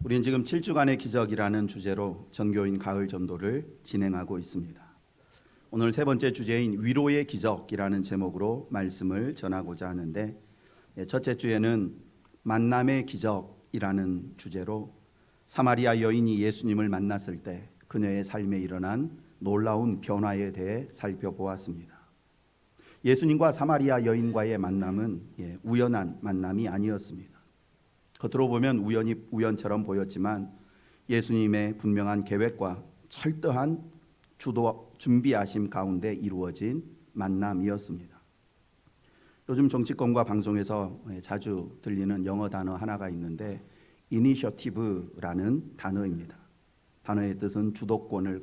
우리는 지금 7주간의 기적이라는 주제로 전교인 가을 전도를 진행하고 있습니다. 오늘 세 번째 주제인 위로의 기적이라는 제목으로 말씀을 전하고자 하는데, 첫째 주에는 만남의 기적이라는 주제로 사마리아 여인이 예수님을 만났을 때 그녀의 삶에 일어난 놀라운 변화에 대해 살펴보았습니다. 예수님과 사마리아 여인과의 만남은 우연한 만남이 아니었습니다. 겉으로 보면 우연처럼 보였지만 예수님의 분명한 계획과 철저한 준비하심 가운데 이루어진 만남이었습니다. 요즘 정치권과 방송에서 자주 들리는 영어 단어 하나가 있는데 이니셔티브라는 단어입니다. 단어의 뜻은 주도권을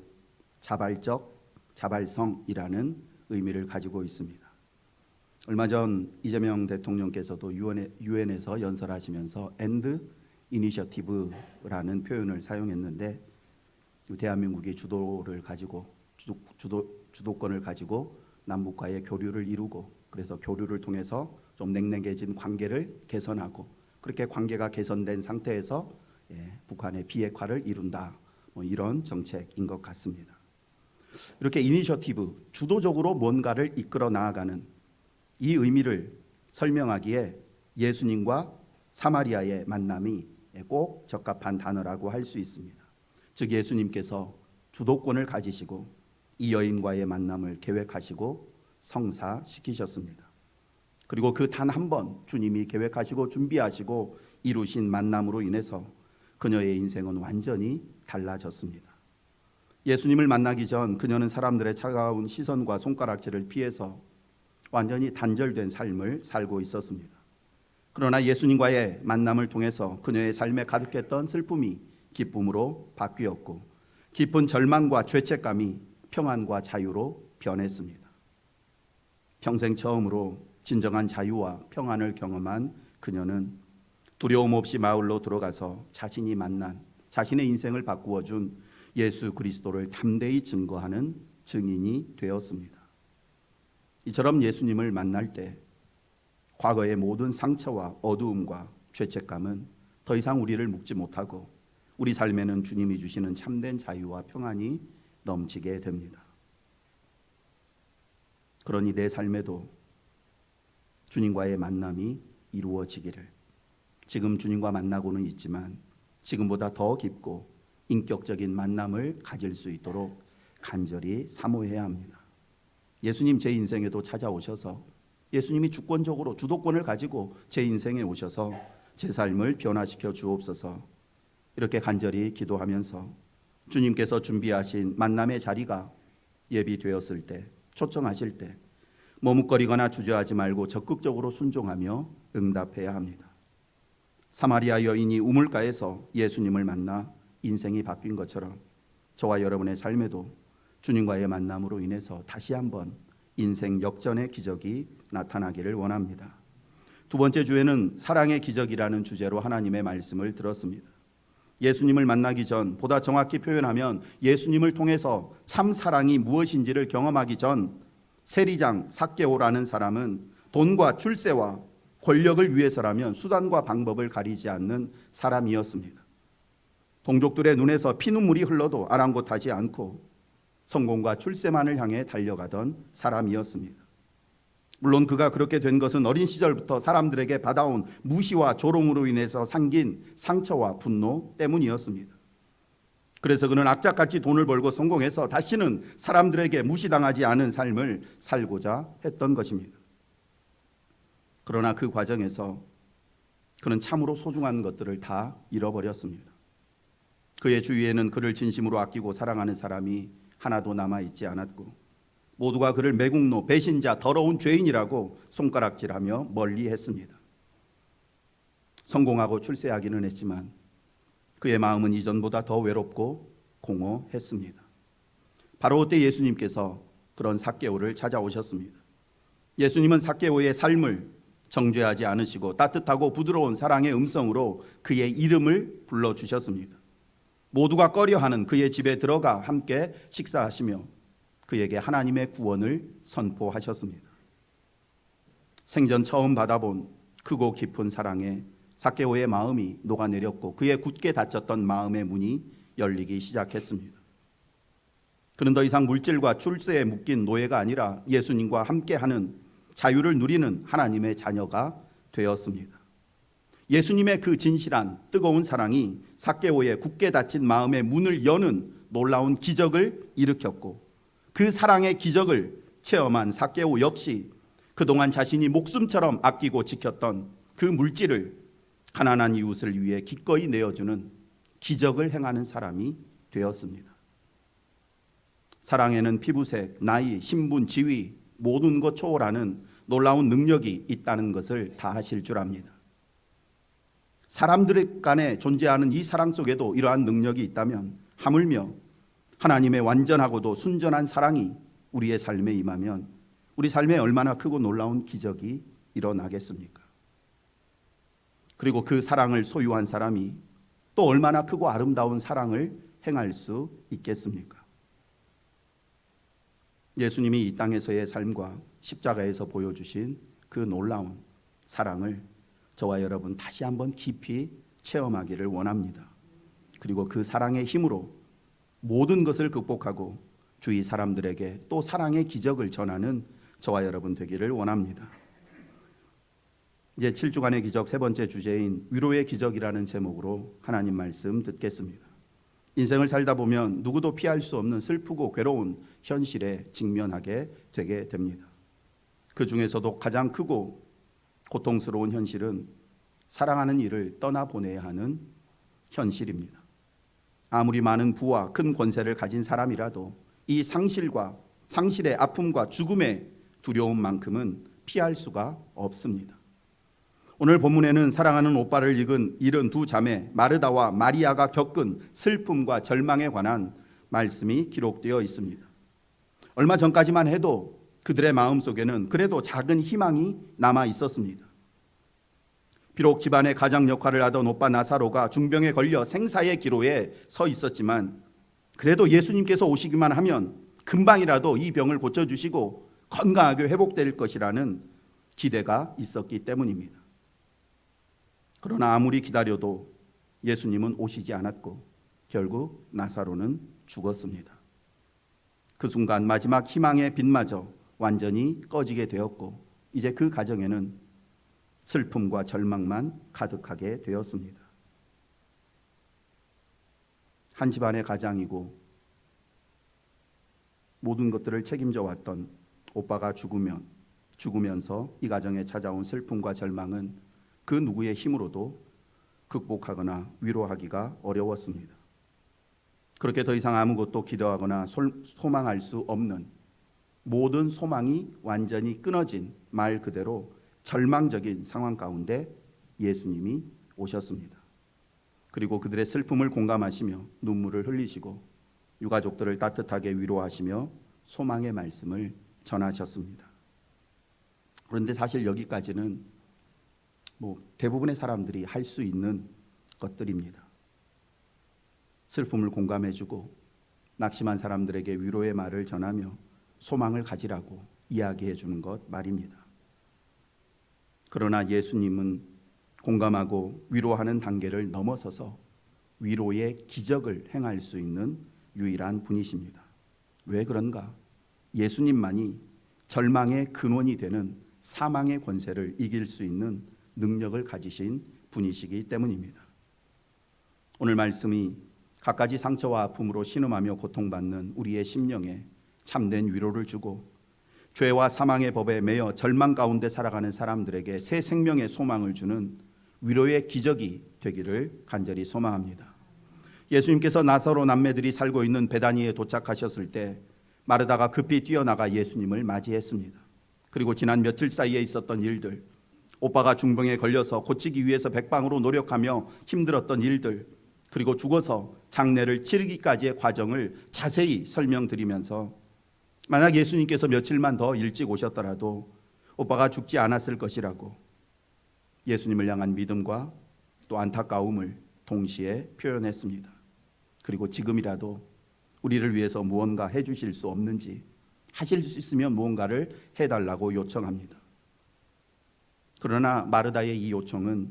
자발성이라는 의미를 가지고 있습니다. 얼마 전 이재명 대통령께서도 유엔에서 연설하시면서 end initiative라는 표현을 사용했는데, 대한민국이 주도권을 가지고 남북과의 교류를 이루고, 그래서 교류를 통해서 좀 냉랭해진 관계를 개선하고, 그렇게 관계가 개선된 상태에서 북한의 비핵화를 이룬다, 이런 정책인 것 같습니다. 이렇게 이니셔티브, 주도적으로 뭔가를 이끌어 나아가는 이 의미를 설명하기에 예수님과 사마리아의 만남이 꼭 적합한 단어라고 할 수 있습니다. 즉, 예수님께서 주도권을 가지시고 이 여인과의 만남을 계획하시고 성사시키셨습니다. 그리고 그 단 한 번 주님이 계획하시고 준비하시고 이루신 만남으로 인해서 그녀의 인생은 완전히 달라졌습니다. 예수님을 만나기 전 그녀는 사람들의 차가운 시선과 손가락질을 피해서 완전히 단절된 삶을 살고 있었습니다. 그러나 예수님과의 만남을 통해서 그녀의 삶에 가득했던 슬픔이 기쁨으로 바뀌었고, 깊은 절망과 죄책감이 평안과 자유로 변했습니다. 평생 처음으로 진정한 자유와 평안을 경험한 그녀는 두려움 없이 마을로 들어가서 자신이 만난, 자신의 인생을 바꾸어 준 예수 그리스도를 담대히 증거하는 증인이 되었습니다. 이처럼 예수님을 만날 때 과거의 모든 상처와 어두움과 죄책감은 더 이상 우리를 묶지 못하고 우리 삶에는 주님이 주시는 참된 자유와 평안이 넘치게 됩니다. 그러니 내 삶에도 주님과의 만남이 이루어지기를, 지금 주님과 만나고는 있지만 지금보다 더 깊고 인격적인 만남을 가질 수 있도록 간절히 사모해야 합니다. 예수님 제 인생에도 찾아오셔서 예수님이 주권적으로 주도권을 가지고 제 인생에 오셔서 제 삶을 변화시켜 주옵소서. 이렇게 간절히 기도하면서 주님께서 준비하신 만남의 자리가 예비되었을 때, 초청하실 때 머뭇거리거나 주저하지 말고 적극적으로 순종하며 응답해야 합니다. 사마리아 여인이 우물가에서 예수님을 만나 인생이 바뀐 것처럼 저와 여러분의 삶에도 주님과의 만남으로 인해서 다시 한번 인생 역전의 기적이 나타나기를 원합니다. 두 번째 주에는 사랑의 기적이라는 주제로 하나님의 말씀을 들었습니다. 예수님을 만나기 전, 보다 정확히 표현하면 예수님을 통해서 참 사랑이 무엇인지를 경험하기 전, 세리장 삭개오라는 사람은 돈과 출세와 권력을 위해서라면 수단과 방법을 가리지 않는 사람이었습니다. 동족들의 눈에서 피눈물이 흘러도 아랑곳하지 않고 성공과 출세만을 향해 달려가던 사람이었습니다. 물론 그가 그렇게 된 것은 어린 시절부터 사람들에게 받아온 무시와 조롱으로 인해서 생긴 상처와 분노 때문이었습니다. 그래서 그는 악착같이 돈을 벌고 성공해서 다시는 사람들에게 무시당하지 않은 삶을 살고자 했던 것입니다. 그러나 그 과정에서 그는 참으로 소중한 것들을 다 잃어버렸습니다. 그의 주위에는 그를 진심으로 아끼고 사랑하는 사람이 하나도 남아있지 않았고, 모두가 그를 매국노, 배신자, 더러운 죄인이라고 손가락질하며 멀리했습니다. 성공하고 출세하기는 했지만 그의 마음은 이전보다 더 외롭고 공허했습니다. 바로 그때 예수님께서 그런 삭개오를 찾아오셨습니다. 예수님은 삭개오의 삶을 정죄하지 않으시고 따뜻하고 부드러운 사랑의 음성으로 그의 이름을 불러주셨습니다. 모두가 꺼려하는 그의 집에 들어가 함께 식사하시며 그에게 하나님의 구원을 선포하셨습니다. 생전 처음 받아본 크고 깊은 사랑에 삭개오의 마음이 녹아내렸고 그의 굳게 닫혔던 마음의 문이 열리기 시작했습니다. 그는 더 이상 물질과 출세에 묶인 노예가 아니라 예수님과 함께하는 자유를 누리는 하나님의 자녀가 되었습니다. 예수님의 그 진실한 뜨거운 사랑이 삭개오의 굳게 닫힌 마음의 문을 여는 놀라운 기적을 일으켰고 그 사랑의 기적을 체험한 삭개오 역시 그동안 자신이 목숨처럼 아끼고 지켰던 그 물질을 가난한 이웃을 위해 기꺼이 내어주는 기적을 행하는 사람이 되었습니다. 사랑에는 피부색, 나이, 신분, 지위 모든 것 초월하는 놀라운 능력이 있다는 것을 다 아실 줄 압니다. 사람들 간에 존재하는 이 사랑 속에도 이러한 능력이 있다면 하물며 하나님의 완전하고도 순전한 사랑이 우리의 삶에 임하면 우리 삶에 얼마나 크고 놀라운 기적이 일어나겠습니까? 그리고 그 사랑을 소유한 사람이 또 얼마나 크고 아름다운 사랑을 행할 수 있겠습니까? 예수님이 이 땅에서의 삶과 십자가에서 보여주신 그 놀라운 사랑을 저와 여러분 다시 한번 깊이 체험하기를 원합니다. 그리고 그 사랑의 힘으로 모든 것을 극복하고 주위 사람들에게 또 사랑의 기적을 전하는 저와 여러분 되기를 원합니다. 이제 7주간의 기적 세 번째 주제인 위로의 기적이라는 제목으로 하나님 말씀 듣겠습니다. 인생을 살다 보면 누구도 피할 수 없는 슬프고 괴로운 현실에 직면하게 되게 됩니다. 그 중에서도 가장 크고 고통스러운 현실은 사랑하는 이를 떠나보내야 하는 현실입니다. 아무리 많은 부와 큰 권세를 가진 사람이라도 이 상실의 아픔과 죽음의 두려움만큼은 피할 수가 없습니다. 오늘 본문에는 사랑하는 오빠를 잃은 두 자매 마르다와 마리아가 겪은 슬픔과 절망에 관한 말씀이 기록되어 있습니다. 얼마 전까지만 해도 그들의 마음속에는 그래도 작은 희망이 남아 있었습니다. 비록 집안의 가장 역할을 하던 오빠 나사로가 중병에 걸려 생사의 기로에 서 있었지만 그래도 예수님께서 오시기만 하면 금방이라도 이 병을 고쳐주시고 건강하게 회복될 것이라는 기대가 있었기 때문입니다. 그러나 아무리 기다려도 예수님은 오시지 않았고 결국 나사로는 죽었습니다. 그 순간 마지막 희망의 빛마저 완전히 꺼지게 되었고 이제 그 가정에는 슬픔과 절망만 가득하게 되었습니다. 한 집안의 가장이고 모든 것들을 책임져 왔던 오빠가 죽으면서 이 가정에 찾아온 슬픔과 절망은 그 누구의 힘으로도 극복하거나 위로하기가 어려웠습니다. 그렇게 더 이상 아무것도 기도하거나 소망할 수 없는 모든 소망이 완전히 끊어진 말 그대로 절망적인 상황 가운데 예수님이 오셨습니다. 그리고 그들의 슬픔을 공감하시며 눈물을 흘리시고 유가족들을 따뜻하게 위로하시며 소망의 말씀을 전하셨습니다. 그런데 사실 여기까지는 대부분의 사람들이 할 수 있는 것들입니다. 슬픔을 공감해주고 낙심한 사람들에게 위로의 말을 전하며 소망을 가지라고 이야기해 주는 것 말입니다. 그러나 예수님은 공감하고 위로하는 단계를 넘어서서 위로의 기적을 행할 수 있는 유일한 분이십니다. 왜 그런가? 예수님만이 절망의 근원이 되는 사망의 권세를 이길 수 있는 능력을 가지신 분이시기 때문입니다. 오늘 말씀이 갖가지 상처와 아픔으로 신음하며 고통받는 우리의 심령에 참된 위로를 주고 죄와 사망의 법에 매여 절망 가운데 살아가는 사람들에게 새 생명의 소망을 주는 위로의 기적이 되기를 간절히 소망합니다. 예수님께서 나사로 남매들이 살고 있는 베다니에 도착하셨을 때 마르다가 급히 뛰어나가 예수님을 맞이했습니다. 그리고 지난 며칠 사이에 있었던 일들, 오빠가 중병에 걸려서 고치기 위해서 백방으로 노력하며 힘들었던 일들, 그리고 죽어서 장례를 치르기까지의 과정을 자세히 설명드리면서 만약 예수님께서 며칠만 더 일찍 오셨더라도 오빠가 죽지 않았을 것이라고 예수님을 향한 믿음과 또 안타까움을 동시에 표현했습니다. 그리고 지금이라도 우리를 위해서 무언가 해주실 수 없는지, 하실 수 있으면 무언가를 해달라고 요청합니다. 그러나 마르다의 이 요청은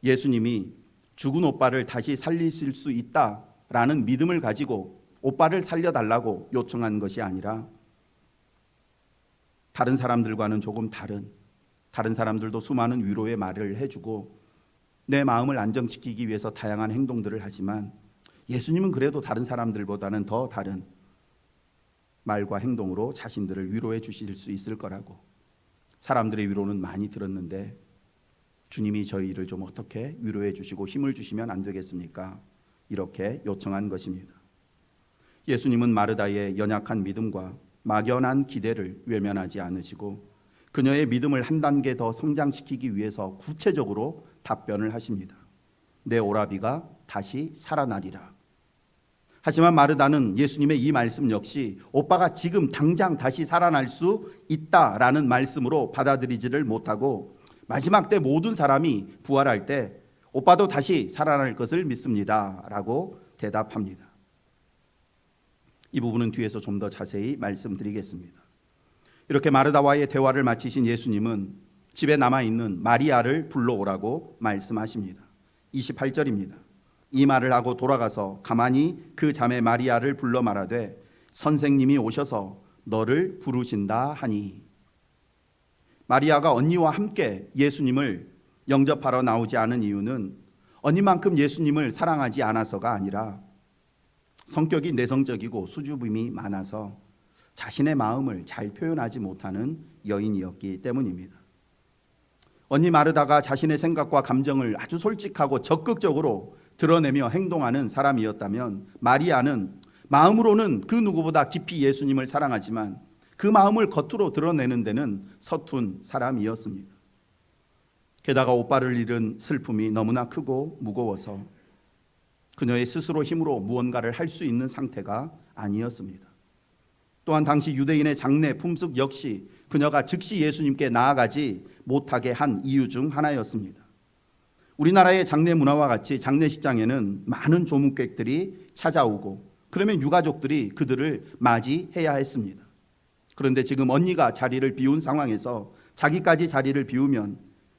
예수님이 죽은 오빠를 다시 살리실 수 있다라는 믿음을 가지고 오빠를 살려달라고 요청한 것이 아니라 다른 사람들과는 조금 다른 사람들도 수많은 위로의 말을 해주고 내 마음을 안정시키기 위해서 다양한 행동들을 하지만 예수님은 그래도 다른 사람들보다는 더 다른 말과 행동으로 자신들을 위로해 주실 수 있을 거라고, 사람들의 위로는 많이 들었는데 주님이 저희를 좀 어떻게 위로해 주시고 힘을 주시면 안 되겠습니까? 이렇게 요청한 것입니다. 예수님은 마르다의 연약한 믿음과 막연한 기대를 외면하지 않으시고 그녀의 믿음을 한 단계 더 성장시키기 위해서 구체적으로 답변을 하십니다. 내 오라비가 다시 살아나리라. 하지만 마르다는 예수님의 이 말씀 역시 오빠가 지금 당장 다시 살아날 수 있다라는 말씀으로 받아들이지를 못하고 마지막 때 모든 사람이 부활할 때 오빠도 다시 살아날 것을 믿습니다 라고 대답합니다. 이 부분은 뒤에서 좀 더 자세히 말씀드리겠습니다. 이렇게 마르다와의 대화를 마치신 예수님은 집에 남아있는 마리아를 불러오라고 말씀하십니다. 28절입니다. 이 말을 하고 돌아가서 가만히 그 자매 마리아를 불러 말하되 선생님이 오셔서 너를 부르신다 하니. 마리아가 언니와 함께 예수님을 영접하러 나오지 않은 이유는 언니만큼 예수님을 사랑하지 않아서가 아니라 성격이 내성적이고 수줍음이 많아서 자신의 마음을 잘 표현하지 못하는 여인이었기 때문입니다. 언니 마르다가 자신의 생각과 감정을 아주 솔직하고 적극적으로 드러내며 행동하는 사람이었다면 마리아는 마음으로는 그 누구보다 깊이 예수님을 사랑하지만 그 마음을 겉으로 드러내는 데는 서툰 사람이었습니다. 게다가 오빠를 잃은 슬픔이 너무나 크고 무거워서 그녀의 스스로 힘으로 무언가를 할 수 있는 상태가 아니었습니다. 또한 당시 유대인의 장례 풍습 역시 그녀가 즉시 예수님께 나아가지 못하게 한 이유 중 하나였습니다. 우리나라의 장례 문화와 같이 장례식장에는 많은 조문객들이 찾아오고 그러면 유가족들이 그들을 맞이해야 했습니다. 그런데 지금 언니가 자리를 비운 상황에서 자기까지 자리를 비우면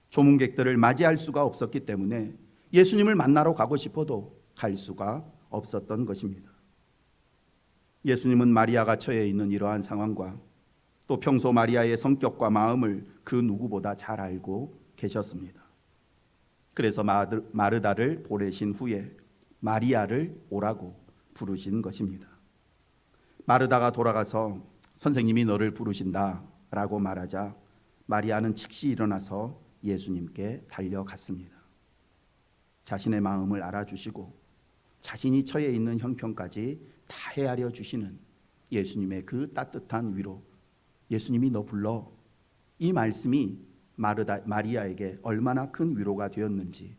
조문객들을 맞이할 수가 없었기 때문에 예수님을 만나러 가고 싶어도 갈 수가 없었던 것입니다. 예수님은 마리아가 처해 있는 이러한 상황과 또 평소 마리아의 성격과 마음을 그 누구보다 잘 알고 계셨습니다. 그래서 마르다를 보내신 후에 마리아를 오라고 부르신 것입니다. 마르다가 돌아가서 선생님이 너를 부르신다 라고 말하자 마리아는 즉시 일어나서 예수님께 달려갔습니다. 자신의 마음을 알아주시고 자신이 처해 있는 형편까지 다 헤아려 주시는 예수님의 그 따뜻한 위로, 예수님이 너 불러, 이 말씀이 마리아에게 얼마나 큰 위로가 되었는지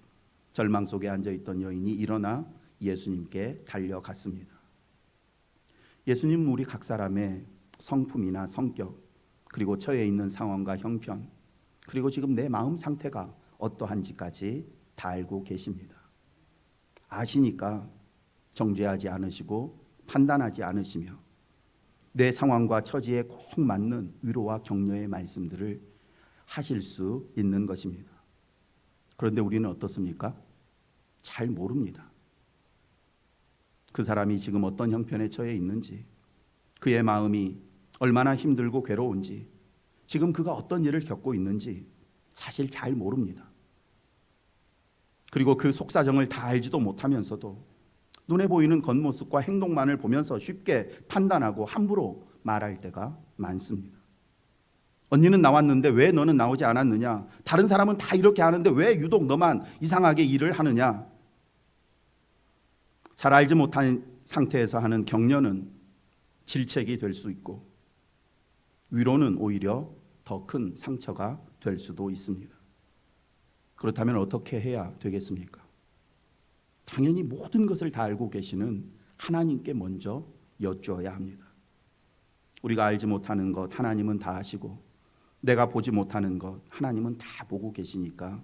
절망 속에 앉아있던 여인이 일어나 예수님께 달려갔습니다. 예수님은 우리 각 사람의 성품이나 성격, 그리고 처해 있는 상황과 형편, 그리고 지금 내 마음 상태가 어떠한지까지 다 알고 계십니다. 아시니까 정죄하지 않으시고 판단하지 않으시며 내 상황과 처지에 꼭 맞는 위로와 격려의 말씀들을 하실 수 있는 것입니다. 그런데 우리는 어떻습니까? 잘 모릅니다. 그 사람이 지금 어떤 형편에 처해 있는지, 그의 마음이 얼마나 힘들고 괴로운지, 지금 그가 어떤 일을 겪고 있는지 사실 잘 모릅니다. 그리고 그 속사정을 다 알지도 못하면서도 눈에 보이는 겉모습과 행동만을 보면서 쉽게 판단하고 함부로 말할 때가 많습니다. 언니는 나왔는데 왜 너는 나오지 않았느냐? 다른 사람은 다 이렇게 하는데 왜 유독 너만 이상하게 일을 하느냐? 잘 알지 못한 상태에서 하는 격려는 질책이 될 수 있고 위로는 오히려 더 큰 상처가 될 수도 있습니다. 그렇다면 어떻게 해야 되겠습니까? 당연히 모든 것을 다 알고 계시는 하나님께 먼저 여쭈어야 합니다. 우리가 알지 못하는 것 하나님은 다 아시고 내가 보지 못하는 것 하나님은 다 보고 계시니까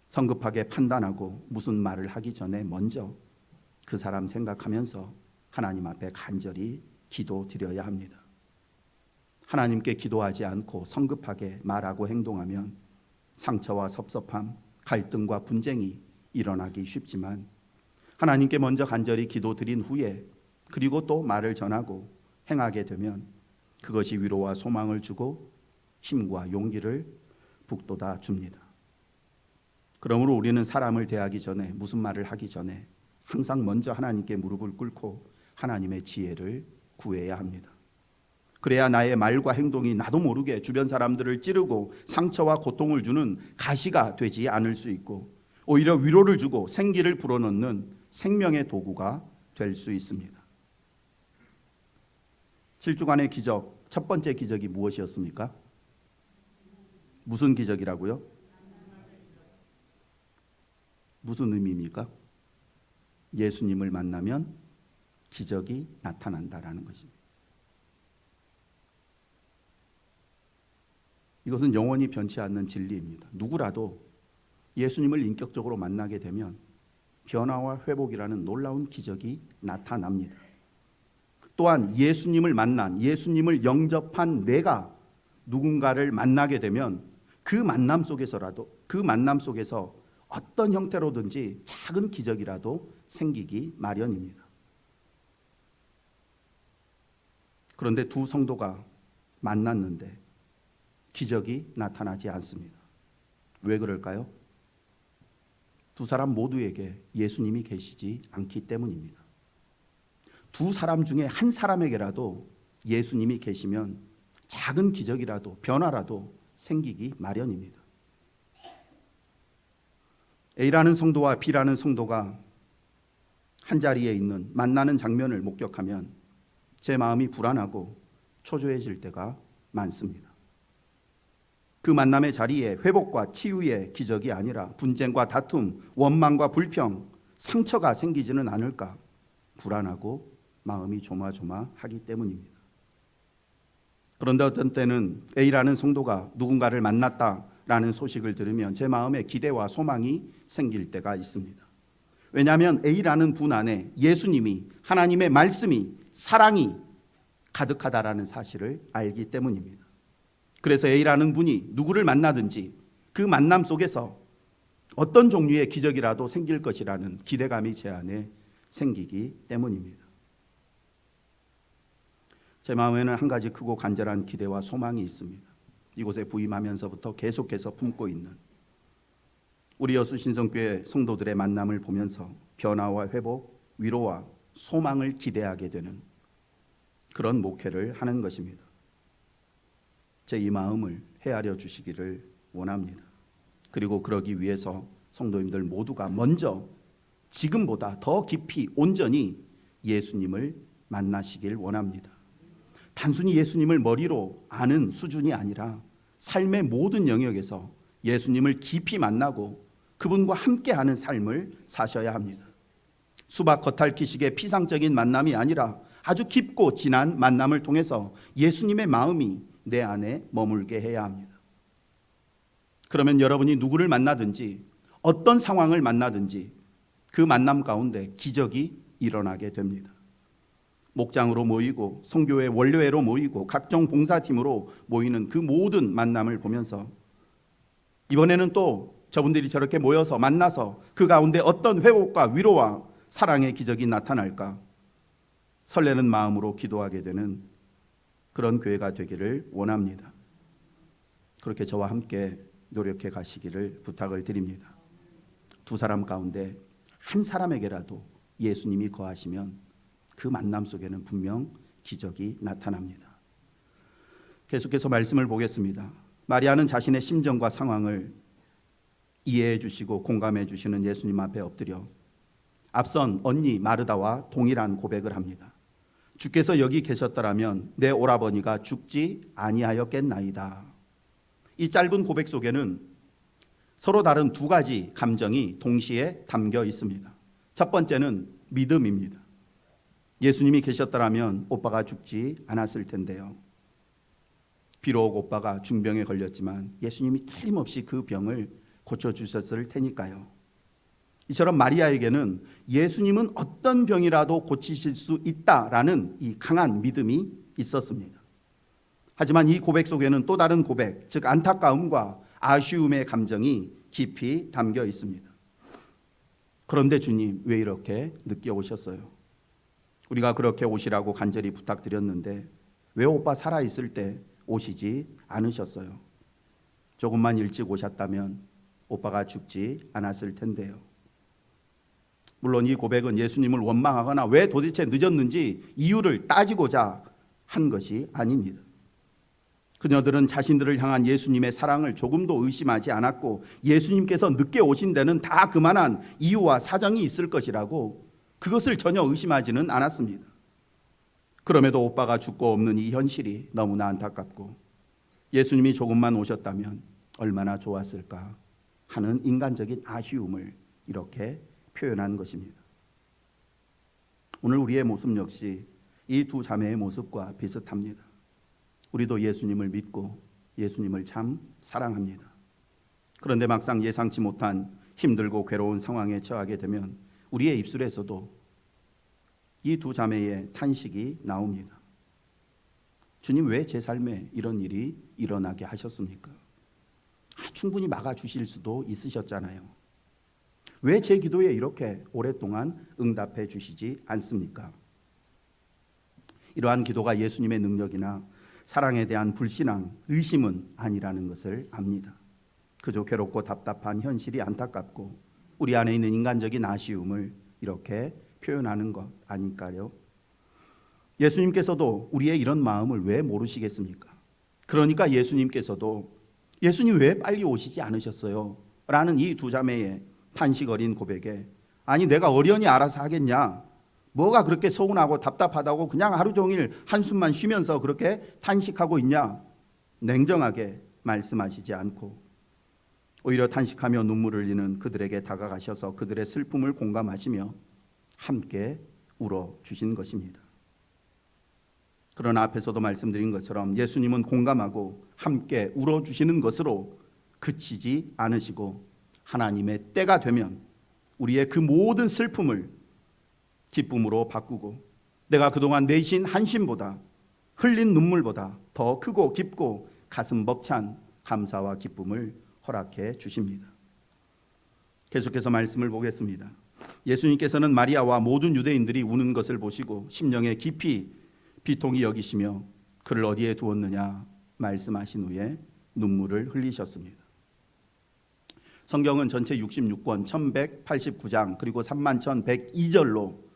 성급하게 판단하고 무슨 말을 하기 전에 먼저 그 사람 생각하면서 하나님 앞에 간절히 기도드려야 합니다. 하나님께 기도하지 않고 성급하게 말하고 행동하면 상처와 섭섭함 갈등과 분쟁이 일어나기 쉽지만 하나님께 먼저 간절히 기도드린 후에 그리고 또 말을 전하고 행하게 되면 그것이 위로와 소망을 주고 힘과 용기를 북돋아 줍니다. 그러므로 우리는 사람을 대하기 전에, 무슨 말을 하기 전에 항상 먼저 하나님께 무릎을 꿇고 하나님의 지혜를 구해야 합니다. 그래야 나의 말과 행동이 나도 모르게 주변 사람들을 찌르고 상처와 고통을 주는 가시가 되지 않을 수 있고 오히려 위로를 주고 생기를 불어넣는 생명의 도구가 될 수 있습니다. 7주간의 기적, 첫 번째 기적이 무엇이었습니까? 무슨 기적이라고요? 무슨 의미입니까? 예수님을 만나면 기적이 나타난다라는 것입니다. 이것은 영원히 변치 않는 진리입니다. 누구라도 예수님을 인격적으로 만나게 되면 변화와 회복이라는 놀라운 기적이 나타납니다. 또한 예수님을 만난, 예수님을 영접한 내가 누군가를 만나게 되면 그 만남 속에서 어떤 형태로든지 작은 기적이라도 생기기 마련입니다. 그런데 두 성도가 만났는데 기적이 나타나지 않습니다. 왜 그럴까요? 두 사람 모두에게 예수님이 계시지 않기 때문입니다. 두 사람 중에 한 사람에게라도 예수님이 계시면 작은 기적이라도 변화라도 생기기 마련입니다. A라는 성도와 B라는 성도가 한자리에 있는 만나는 장면을 목격하면 제 마음이 불안하고 초조해질 때가 많습니다. 그 만남의 자리에 회복과 치유의 기적이 아니라 분쟁과 다툼, 원망과 불평, 상처가 생기지는 않을까 불안하고 마음이 조마조마하기 때문입니다. 그런데 어떤 때는 A라는 성도가 누군가를 만났다라는 소식을 들으면 제 마음에 기대와 소망이 생길 때가 있습니다. 왜냐하면 A라는 분 안에 예수님이, 하나님의 말씀이, 사랑이 가득하다라는 사실을 알기 때문입니다. 그래서 A라는 분이 누구를 만나든지 그 만남 속에서 어떤 종류의 기적이라도 생길 것이라는 기대감이 제 안에 생기기 때문입니다. 제 마음에는 한 가지 크고 간절한 기대와 소망이 있습니다. 이곳에 부임하면서부터 계속해서 품고 있는 우리 여수신성교회 성도들의 만남을 보면서 변화와 회복, 위로와 소망을 기대하게 되는 그런 목회를 하는 것입니다. 제 이 마음을 헤아려 주시기를 원합니다. 그리고 그러기 위해서 성도님들 모두가 먼저 지금보다 더 깊이 온전히 예수님을 만나시길 원합니다. 단순히 예수님을 머리로 아는 수준이 아니라 삶의 모든 영역에서 예수님을 깊이 만나고 그분과 함께하는 삶을 사셔야 합니다. 수박 겉핥기식의 피상적인 만남이 아니라 아주 깊고 진한 만남을 통해서 예수님의 마음이 내 안에 머물게 해야 합니다. 그러면 여러분이 누구를 만나든지 어떤 상황을 만나든지 그 만남 가운데 기적이 일어나게 됩니다. 목장으로 모이고 성교회 원료회로 모이고 각종 봉사팀으로 모이는 그 모든 만남을 보면서 이번에는 또 저분들이 저렇게 모여서 만나서 그 가운데 어떤 회복과 위로와 사랑의 기적이 나타날까 설레는 마음으로 기도하게 되는 그런 교회가 되기를 원합니다. 그렇게 저와 함께 노력해 가시기를 부탁을 드립니다. 두 사람 가운데 한 사람에게라도 예수님이 거하시면 그 만남 속에는 분명 기적이 나타납니다. 계속해서 말씀을 보겠습니다. 마리아는 자신의 심정과 상황을 이해해 주시고 공감해 주시는 예수님 앞에 엎드려 앞선 언니 마르다와 동일한 고백을 합니다. 주께서 여기 계셨더라면 내 오라버니가 죽지 아니하였겠나이다. 이 짧은 고백 속에는 서로 다른 두 가지 감정이 동시에 담겨 있습니다. 첫 번째는 믿음입니다. 예수님이 계셨더라면 오빠가 죽지 않았을 텐데요. 비록 오빠가 중병에 걸렸지만 예수님이 틀림없이 그 병을 고쳐주셨을 테니까요. 이처럼 마리아에게는 예수님은 어떤 병이라도 고치실 수 있다라는 이 강한 믿음이 있었습니다. 하지만 이 고백 속에는 또 다른 고백, 즉 안타까움과 아쉬움의 감정이 깊이 담겨 있습니다. 그런데 주님 왜 이렇게 늦게 오셨어요? 우리가 그렇게 오시라고 간절히 부탁드렸는데 왜 오빠 살아있을 때 오시지 않으셨어요? 조금만 일찍 오셨다면 오빠가 죽지 않았을 텐데요. 물론 이 고백은 예수님을 원망하거나 왜 도대체 늦었는지 이유를 따지고자 한 것이 아닙니다. 그녀들은 자신들을 향한 예수님의 사랑을 조금도 의심하지 않았고 예수님께서 늦게 오신 데는 다 그만한 이유와 사정이 있을 것이라고 그것을 전혀 의심하지는 않았습니다. 그럼에도 오빠가 죽고 없는 이 현실이 너무나 안타깝고 예수님이 조금만 오셨다면 얼마나 좋았을까 하는 인간적인 아쉬움을 이렇게 표현한 것입니다. 오늘 우리의 모습 역시 이 두 자매의 모습과 비슷합니다. 우리도 예수님을 믿고 예수님을 참 사랑합니다. 그런데 막상 예상치 못한 힘들고 괴로운 상황에 처하게 되면 우리의 입술에서도 이 두 자매의 탄식이 나옵니다. 주님 왜 제 삶에 이런 일이 일어나게 하셨습니까? 충분히 막아주실 수도 있으셨잖아요. 왜 제 기도에 이렇게 오랫동안 응답해 주시지 않습니까? 이러한 기도가 예수님의 능력이나 사랑에 대한 불신앙, 의심은 아니라는 것을 압니다. 그저 괴롭고 답답한 현실이 안타깝고 우리 안에 있는 인간적인 아쉬움을 이렇게 표현하는 것 아닐까요? 예수님께서도 우리의 이런 마음을 왜 모르시겠습니까? 그러니까 예수님께서도 예수님 왜 빨리 오시지 않으셨어요? 라는 이 두 자매의 탄식 어린 고백에 아니 내가 어련히 알아서 하겠냐? 뭐가 그렇게 서운하고 답답하다고 그냥 하루 종일 한숨만 쉬면서 그렇게 탄식하고 있냐? 냉정하게 말씀하시지 않고 오히려 탄식하며 눈물을 흘리는 그들에게 다가가셔서 그들의 슬픔을 공감하시며 함께 울어주신 것입니다. 그러나 앞에서도 말씀드린 것처럼 예수님은 공감하고 함께 울어주시는 것으로 그치지 않으시고 하나님의 때가 되면 우리의 그 모든 슬픔을 기쁨으로 바꾸고 내가 그동안 내신 한심보다 흘린 눈물보다 더 크고 깊고 가슴 벅찬 감사와 기쁨을 허락해 주십니다. 계속해서 말씀을 보겠습니다. 예수님께서는 마리아와 모든 유대인들이 우는 것을 보시고 심령에 깊이 비통히 여기시며 그를 어디에 두었느냐 말씀하신 후에 눈물을 흘리셨습니다. 성경은 전체 66권 1189장 그리고 31,102절로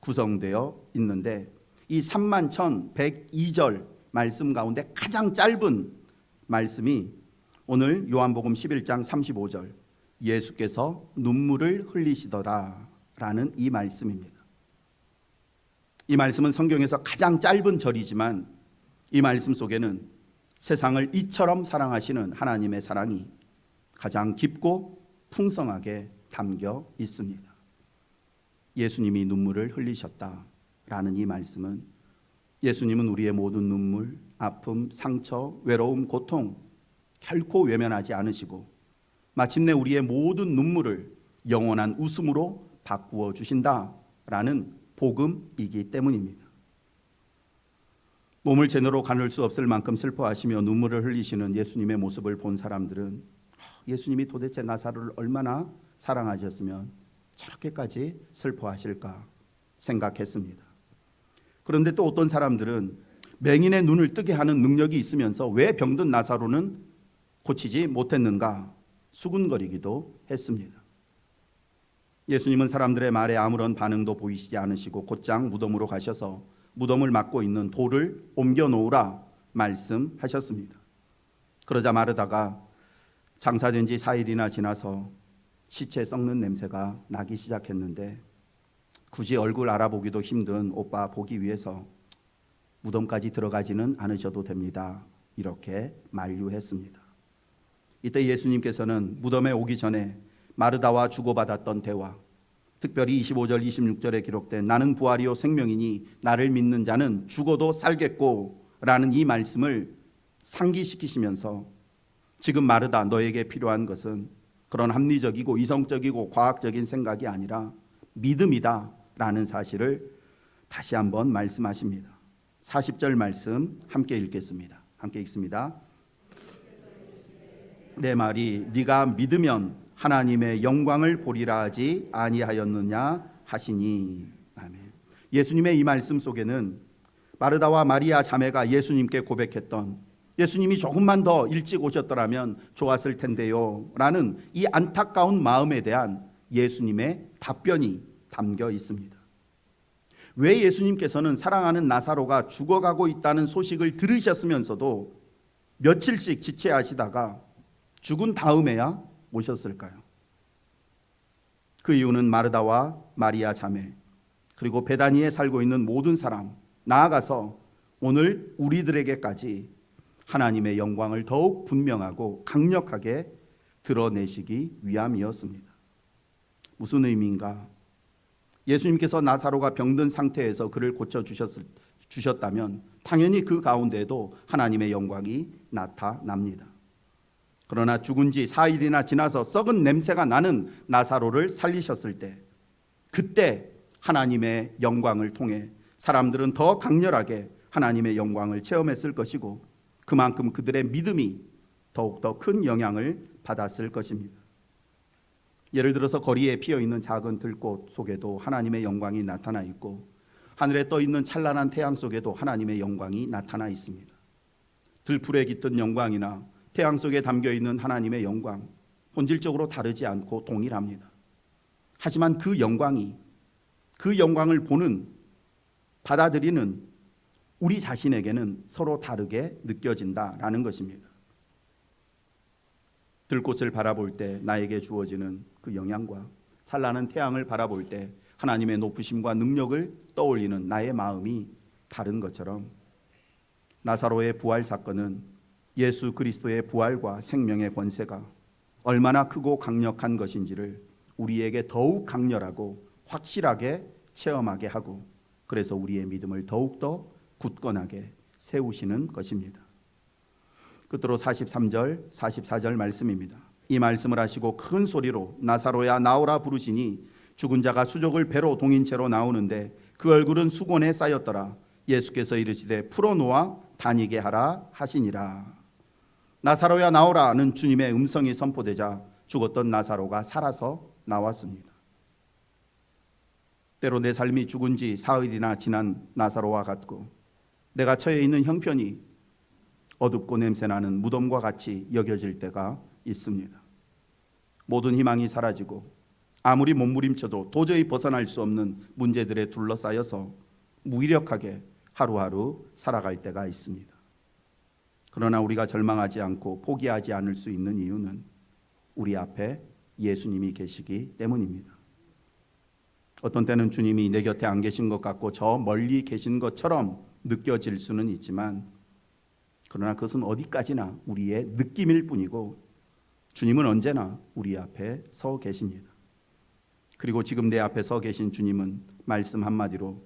구성되어 있는데 이 31,102절 말씀 가운데 가장 짧은 말씀이 오늘 요한복음 11장 35절 예수께서 눈물을 흘리시더라 라는 이 말씀입니다. 이 말씀은 성경에서 가장 짧은 절이지만 이 말씀 속에는 세상을 이처럼 사랑하시는 하나님의 사랑이 가장 깊고 풍성하게 담겨 있습니다. 예수님이 눈물을 흘리셨다라는 이 말씀은 예수님은 우리의 모든 눈물, 아픔, 상처, 외로움, 고통 결코 외면하지 않으시고 마침내 우리의 모든 눈물을 영원한 웃음으로 바꾸어 주신다라는 복음이기 때문입니다. 몸을 제대로 가눌 수 없을 만큼 슬퍼하시며 눈물을 흘리시는 예수님의 모습을 본 사람들은 예수님이 도대체 나사로를 얼마나 사랑하셨으면 저렇게까지 슬퍼하실까 생각했습니다. 그런데 또 어떤 사람들은 맹인의 눈을 뜨게 하는 능력이 있으면서 왜 병든 나사로는 고치지 못했는가 수군거리기도 했습니다. 예수님은 사람들의 말에 아무런 반응도 보이시지 않으시고 곧장 무덤으로 가셔서 무덤을 막고 있는 돌을 옮겨 놓으라 말씀하셨습니다. 그러자 마르다가 장사된 지 4일이나 지나서 시체 썩는 냄새가 나기 시작했는데 굳이 얼굴 알아보기도 힘든 오빠 보기 위해서 무덤까지 들어가지는 않으셔도 됩니다. 이렇게 만류했습니다. 이때 예수님께서는 무덤에 오기 전에 마르다와 주고받았던 대화, 특별히 25절 26절에 기록된 나는 부활이요 생명이니 나를 믿는 자는 죽어도 살겠고 라는 이 말씀을 상기시키시면서 지금 마르다 너에게 필요한 것은 그런 합리적이고 이성적이고 과학적인 생각이 아니라 믿음이다 라는 사실을 다시 한번 말씀하십니다. 40절 말씀 함께 읽겠습니다. 함께 읽습니다. 내 말이 네가 믿으면 하나님의 영광을 보리라 하지 아니하였느냐 하시니. 아멘. 예수님의 이 말씀 속에는 마르다와 마리아 자매가 예수님께 고백했던, 예수님이 조금만 더 일찍 오셨더라면 좋았을 텐데요 라는 이 안타까운 마음에 대한 예수님의 답변이 담겨 있습니다. 왜 예수님께서는 사랑하는 나사로가 죽어가고 있다는 소식을 들으셨으면서도 며칠씩 지체하시다가 죽은 다음에야 오셨을까요? 그 이유는 마르다와 마리아 자매, 그리고 베다니에 살고 있는 모든 사람, 나아가서 오늘 우리들에게까지 하나님의 영광을 더욱 분명하고 강력하게 드러내시기 위함이었습니다. 무슨 의미인가? 예수님께서 나사로가 병든 상태에서 그를 고쳐주셨다면 당연히 그 가운데에도 하나님의 영광이 나타납니다. 그러나 죽은 지 4일이나 지나서 썩은 냄새가 나는 나사로를 살리셨을 때, 그때 하나님의 영광을 통해 사람들은 더 강렬하게 하나님의 영광을 체험했을 것이고, 그만큼 그들의 믿음이 더욱더 큰 영향을 받았을 것입니다. 예를 들어서 거리에 피어있는 작은 들꽃 속에도 하나님의 영광이 나타나 있고, 하늘에 떠있는 찬란한 태양 속에도 하나님의 영광이 나타나 있습니다. 들풀에 깃든 영광이나 태양 속에 담겨있는 하나님의 영광, 본질적으로 다르지 않고 동일합니다. 하지만 그 영광을 보는, 받아들이는 우리 자신에게는 서로 다르게 느껴진다라는 것입니다. 들꽃을 바라볼 때 나에게 주어지는 그 영향과 찬란한 태양을 바라볼 때 하나님의 높으심과 능력을 떠올리는 나의 마음이 다른 것처럼, 나사로의 부활 사건은 예수 그리스도의 부활과 생명의 권세가 얼마나 크고 강력한 것인지를 우리에게 더욱 강렬하고 확실하게 체험하게 하고, 그래서 우리의 믿음을 더욱더 굳건하게 세우시는 것입니다. 끝으로 43절, 44절 말씀입니다. 이 말씀을 하시고 큰 소리로 나사로야 나오라 부르시니 죽은 자가 수족을 배로 동인 채로 나오는데 그 얼굴은 수건에 쌓였더라. 예수께서 이르시되 풀어놓아 다니게 하라 하시니라. 나사로야 나오라는 주님의 음성이 선포되자 죽었던 나사로가 살아서 나왔습니다. 때로 내 삶이 죽은 지 사흘이나 지난 나사로와 같고, 내가 처해 있는 형편이 어둡고 냄새나는 무덤과 같이 여겨질 때가 있습니다. 모든 희망이 사라지고 아무리 몸부림쳐도 도저히 벗어날 수 없는 문제들에 둘러싸여서 무기력하게 하루하루 살아갈 때가 있습니다. 그러나 우리가 절망하지 않고 포기하지 않을 수 있는 이유는 우리 앞에 예수님이 계시기 때문입니다. 어떤 때는 주님이 내 곁에 안 계신 것 같고 저 멀리 계신 것처럼 느껴질 수는 있지만, 그러나 그것은 어디까지나 우리의 느낌일 뿐이고 주님은 언제나 우리 앞에 서 계십니다. 그리고 지금 내 앞에 서 계신 주님은 말씀 한마디로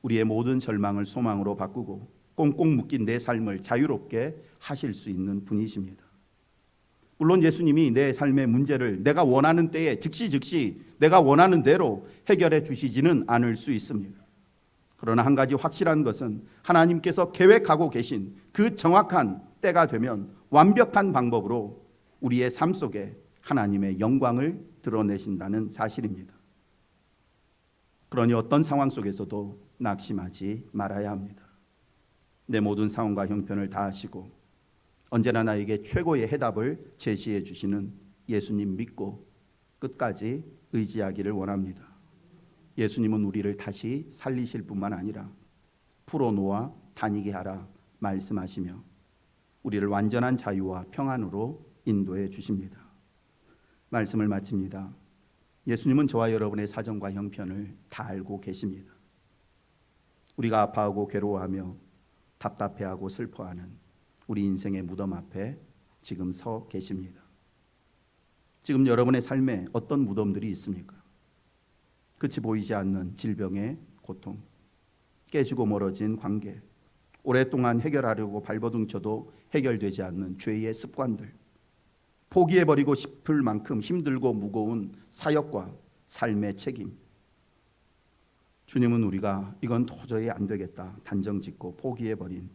우리의 모든 절망을 소망으로 바꾸고 꽁꽁 묶인 내 삶을 자유롭게 하실 수 있는 분이십니다. 물론 예수님이 내 삶의 문제를 내가 원하는 때에 즉시 내가 원하는 대로 해결해 주시지는 않을 수 있습니다. 그러나 한 가지 확실한 것은 하나님께서 계획하고 계신 그 정확한 때가 되면 완벽한 방법으로 우리의 삶 속에 하나님의 영광을 드러내신다는 사실입니다. 그러니 어떤 상황 속에서도 낙심하지 말아야 합니다. 내 모든 상황과 형편을 다 아시고 언제나 나에게 최고의 해답을 제시해 주시는 예수님 믿고 끝까지 의지하기를 원합니다. 예수님은 우리를 다시 살리실 뿐만 아니라 풀어놓아 다니게 하라 말씀하시며 우리를 완전한 자유와 평안으로 인도해 주십니다. 말씀을 마칩니다. 예수님은 저와 여러분의 사정과 형편을 다 알고 계십니다. 우리가 아파하고 괴로워하며 답답해하고 슬퍼하는 우리 인생의 무덤 앞에 지금 서 계십니다. 지금 여러분의 삶에 어떤 무덤들이 있습니까? 끝이 보이지 않는 질병의 고통, 깨지고 멀어진 관계, 오랫동안 해결하려고 발버둥쳐도 해결되지 않는 죄의 습관들, 포기해버리고 싶을 만큼 힘들고 무거운 사역과 삶의 책임. 주님은 우리가 이건 도저히 안 되겠다 단정짓고 포기해버린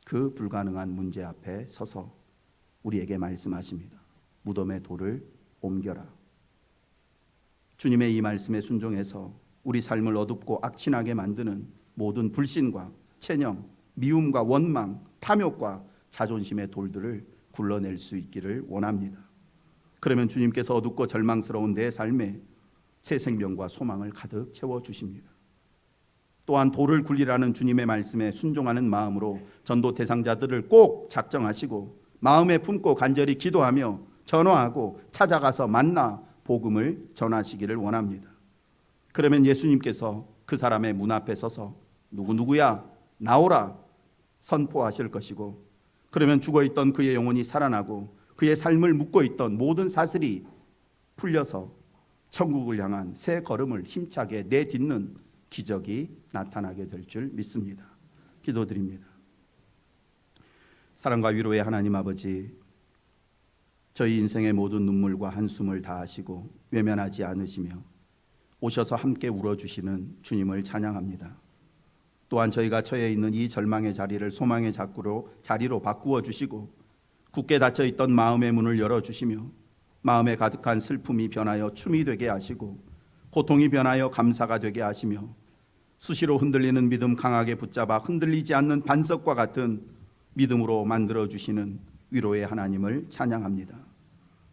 그 불가능한 문제 앞에 서서 우리에게 말씀하십니다. 무덤의 돌을 옮겨라. 주님의 이 말씀에 순종해서 우리 삶을 어둡고 악친하게 만드는 모든 불신과 체념, 미움과 원망, 탐욕과 자존심의 돌들을 굴러낼 수 있기를 원합니다. 그러면 주님께서 어둡고 절망스러운 내 삶에 새 생명과 소망을 가득 채워주십니다. 또한 돌을 굴리라는 주님의 말씀에 순종하는 마음으로 전도 대상자들을 꼭 작정하시고 마음에 품고 간절히 기도하며 전화하고 찾아가서 만나 복음을 전하시기를 원합니다. 그러면 예수님께서 그 사람의 문 앞에 서서 누구누구야 나오라 선포하실 것이고, 그러면 죽어있던 그의 영혼이 살아나고 그의 삶을 묶고 있던 모든 사슬이 풀려서 천국을 향한 새 걸음을 힘차게 내딛는 기적이 나타나게 될 줄 믿습니다. 기도드립니다. 사랑과 위로의 하나님 아버지, 저희 인생의 모든 눈물과 한숨을 다하시고 외면하지 않으시며 오셔서 함께 울어주시는 주님을 찬양합니다. 또한 저희가 처해 있는 이 절망의 자리를 소망의 자리로 바꾸어 주시고 굳게 닫혀 있던 마음의 문을 열어주시며 마음에 가득한 슬픔이 변하여 춤이 되게 하시고 고통이 변하여 감사가 되게 하시며 수시로 흔들리는 믿음 강하게 붙잡아 흔들리지 않는 반석과 같은 믿음으로 만들어주시는 위로의 하나님을 찬양합니다.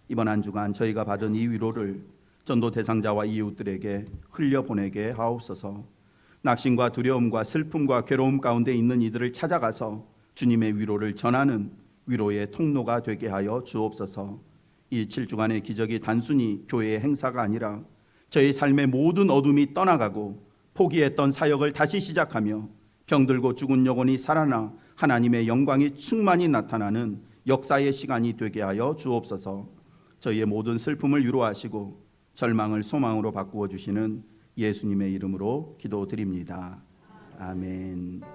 이번 한 주간 저희가 받은 이 위로를 전도 대상자와 이웃들에게 흘려보내게 하옵소서. 낙심과 두려움과 슬픔과 괴로움 가운데 있는 이들을 찾아가서 주님의 위로를 전하는 위로의 통로가 되게 하여 주옵소서. 이 7주간의 기적이 단순히 교회의 행사가 아니라 저희 삶의 모든 어둠이 떠나가고 포기했던 사역을 다시 시작하며 병들고 죽은 영혼이 살아나 하나님의 영광이 충만히 나타나는 역사의 시간이 되게 하여 주옵소서. 저희의 모든 슬픔을 위로하시고 절망을 소망으로 바꾸어 주시는 예수님의 이름으로 기도드립니다. 아멘.